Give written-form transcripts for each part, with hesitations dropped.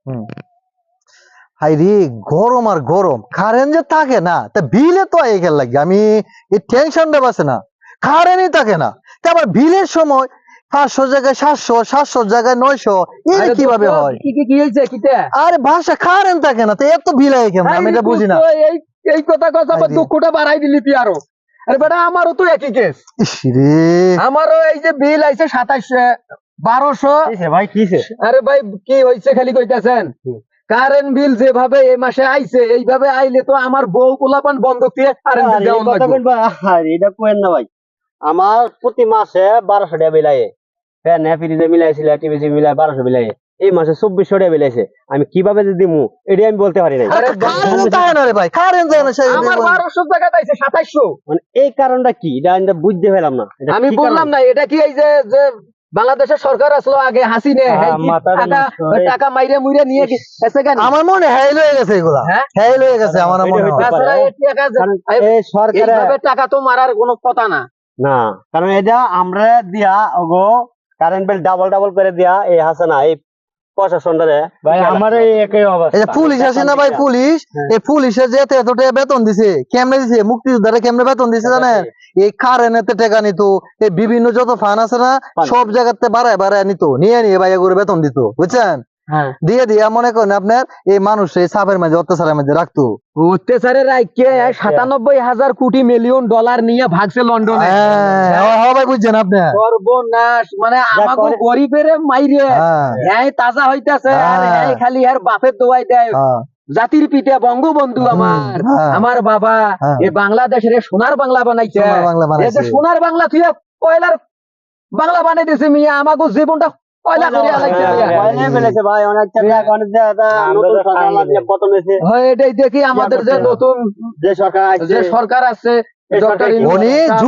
হুম। হাইরে গরম আর গরম, কারেন্ট যে থাকে না, তা বিলে তো এখান লাগে আমি এই টেনশনটা বাসে না, কারেন্টই থাকে না, তা আবার বিলের সময় 500 জায়গায় 700, 700 জায়গায় 900, এটা আরে কিভাবে দোস্ত, হয়? কি হয়েছে কিটা? আরে বাসা কারেন্ট থাকে না, তো এত বিল হয় কেমন, আমি এটা বুঝি না। এই এই কথা কথা আবার আরে। দুঃখটা বাড়াই দিলি তুই আরো। আরে বেটা আমারও তো একই কেস। ইস রে। আমারও এই যে বিল আইছে 2700 1200। ভাই কিসে? আরে ভাই কি হয়েছে খালি কইতাছেন? কারেন্ট বিল যেভাবে এই মাসে আইছে এইভাবে আইলে তো আমার বউ পোলাপান বন্ধক দিয়ে কারেন্ট বিল দেওয়া লাগবে। এটা কোয়েন না ভাই, আমার প্রতি মাসে 1200 টাকা বিল ফ্যান ফ্রিজে মিলাইছিল, টিভি মিলাই 1200 বিল এই মাসে 2400 টাকা বিল আমি কিভাবে যে দিমু এটাই আমি বলতে পারি না। আরে কারেন্ট থাকে না রে ভাই, কারেন্ট থাকে না, সেই আমার 1200 টাকা আইছে 2700। মানে এই কারণটা কি এটা আমি বুঝতে পেলাম না। এটা আমি কি বললাম কারণ? না এটা কি এই যে বাংলাদেশের সরকার আসলো আগে হাসিনে হ্যাঁ, মাথাটা নষ্ট হয়ে- টাকা মাইরে মুইরে নিয়ে গেছে কেন? আমার মনে হেল হয়ে গেছে, এগুলা হ্যাঁ? হেল হয়ে গেছে আমার এটা মনে হইতে হয়। পারে। তাছাড়া এই টাকা কারণ এই সরকারে এইভাবে টাকা তো মারার কোনো কথা না। না, কারণ এটা আমরা দিয়া ওগো কারেন্ট বিল ডাবল করে দিয়া এই হাসে না এই প্রশাসনটারে ভাই আমার একই অবস্থা। এই যে পুলিশ আছে না ভাই, পুলিশ, এই পুলিশের যে এত টাকা বেতন দিছে, কেমনে দিছে, মুক্তিযোদ্ধারে কেমনে বেতন দিছে জানেন? এই কারেন্টের টাকা নিত, এই বিভিন্ন যত ফান আছে না, সব জায়গাতে বাড়ায় নিত, নিয়ে ভাইয়া করে বেতন দিত, বুঝছেন? হ্যাঁ, দিয়ে মনে করেন আপনার এই মানুষ এই চাপের মাঝে অত্যাচারের মাঝে রাখতো। অত্যাচারের রাইকে 97,000 কোটি মিলিয়ন ডলার নিয়ে ভাগছে লন্ডনে। হ্যাঁ ভাই, বুঝছেন আপনি? সর্বনাশ, মানে আমাকে করে- গরিবের মাইরে হ্যাঁ, হ্যাঁ তাজা হইতাছে আর হ্যাঁ। হ্যাঁ খালি আর বাপের দোয়াই দেয়। হ্যাঁ, জাতির পিতা বঙ্গবন্ধু আমার হ্যাঁ। আমার বাবা হ্যাঁ। এই বাংলাদেশের এই সোনার বাংলা বানাইছে। সোনার বাংলা এই যে বানাইছে। সোনার বাংলা তুই পয়লার বাংলা বানাই দিছে মিয়া, আমাকে জীবনটা পয়লা করে আলাইছে মিয়া। ভাই অনেক নতুন সরকার লাগলে কত বেশি হয় এটাই দেখি আমাদের যে নতুন যে সরকার আসছে যে সরকার আছে এই ডক্টর সরকার ইউনূস উনি স্যার,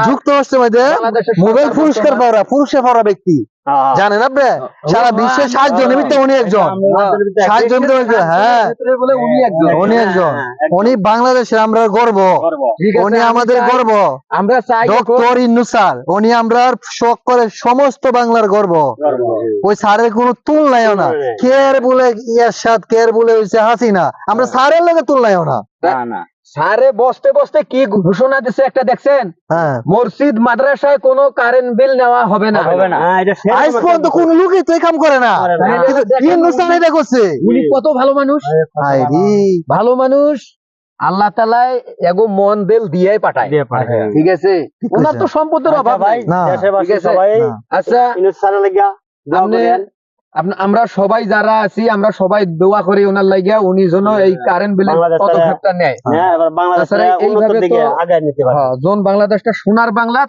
যুক্তরাষ্ট্রের মধ্যে বাংলাদেশের নোবেল সরকার পুরস্কার পাওয়া ব্যক্তি, হ্যাঁ। জানেন আপনি? সারা বিশ্বের 7 জনের ভিতরে উনি একজন, 7 জনের ভিতরে একজন। হ্যাঁ, ভিতরে বলে উনি একজন। উনি একজন, উনি বাংলাদেশের আমরা গর্ব, ঠিক আছে, উনি আমি আমাদের চাই- গর্ব। আমরা চাই এখন- ডক্টর ইউনূস স্যার, উনি আমরা শোক করে সমস্ত বাংলার গর্ব। ওই স্যারের কোনো তুলনায়ও না। কেয়ার বলে এরশাদ, কেয়ার বলে হইছে হাসিনা, আমরা স্যারের লগে তুলনায়ও না। না সারে বসতে বসতে কি ঘোষণা দিছে একটা দেখছেন? হ্যাঁ, মসজিদ মাদ্রাসায় কোনো কারেন্ট বিল নেওয়া হবে না। হবে না। এটা শেষ আজ পর্যন্ত কোন লোকই তো এই কাম করে না, করে না। কিন্তু ইউনূস স্যার এটা করছে। উনি কত ভালো মানুষ, হায়রে। ভালো মানুষ। আল্লাহ তাআলাই এগো মন দিল দিয়েই পাঠায়। দিয়ে পাঠায়। ঠিক আছে, ওনার তো সম্পদের আচ্ছা অভাব ভাই, নাই। না, দেশে বাসী ঠিক আছে। সবাই না। আচ্ছা, ইউনূস স্যারের লাগিয়া দোয়া আপনি করেন। আমরা সবাই যারা আছি আমরা সবাই দোয়া করি ওনার লাগিয়া, উনি যেন এই কারেন্ট বিলের বাংলাদেশে- পদক্ষেপটা নেয়। হ্যাঁ, এবার বাংলাদেশে তাছাড়া উন্নত এইভাবে দিকে তো- আগায় নিতে পারে। হ্যাঁ, যখন বাংলাদেশটা সোনার বাংলায়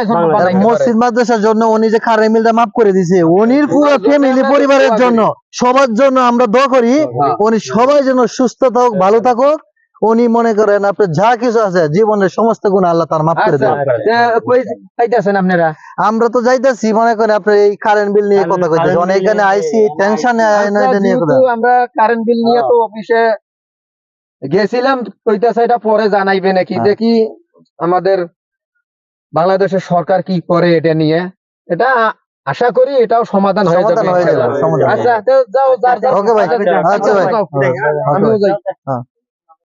যেন বাংলাদেশ- বানাইতে পারে। মসজিদ মাদ্রাসার জন্য উনি যে কারেন্ট বিলটা মাফ করে দিছে, উনির পুরো ওনার জন্য ফ্যামিলি আমরা পরিবারের দোয়া জন্য, সবার জন্য আমরা দোয়া করি, হ্যাঁ। উনি সবাই যেন সুস্থ থাকুক, ভালো থাকুক। উনি মনে করেন আপনার যা কিছু আছে জীবনের সমস্ত গুণ আল্লাহ তার মাফ করে আচ্ছা, দেন। কই যাইতেছেন আপনারা? আমরা তো যাইতেছি মনে করেন আপনার এই কারেন্ট বিল নিয়ে কথা কইতেছি, কারেন্ট অনেক বিল এখানে নিয়ে- আইসি টেনশনে আচ্ছা, এটা নিয়ে কথা। যেহেতু আমরা কারেন্ট বিল নিয়ে তো অফিসে গেছিলাম, কইতাছে এটা পরে জানাইবে নাকি। হ্যাঁ। দেখি আমাদের বাংলাদেশের সরকার কি করে এটা নিয়ে। এটা আশা করি এটাও সমাধান হয়ে যাবে। সমাধান হয়ে যাবে, ইনশাআল্লাহ। সমাধান। আচ্ছা, তো যাও যার যার ওকে ভাই, কাজে যাও। আচ্ছা ভাই। যাও। ওকে ভাই। আমিও যাই। হ্যাঁ।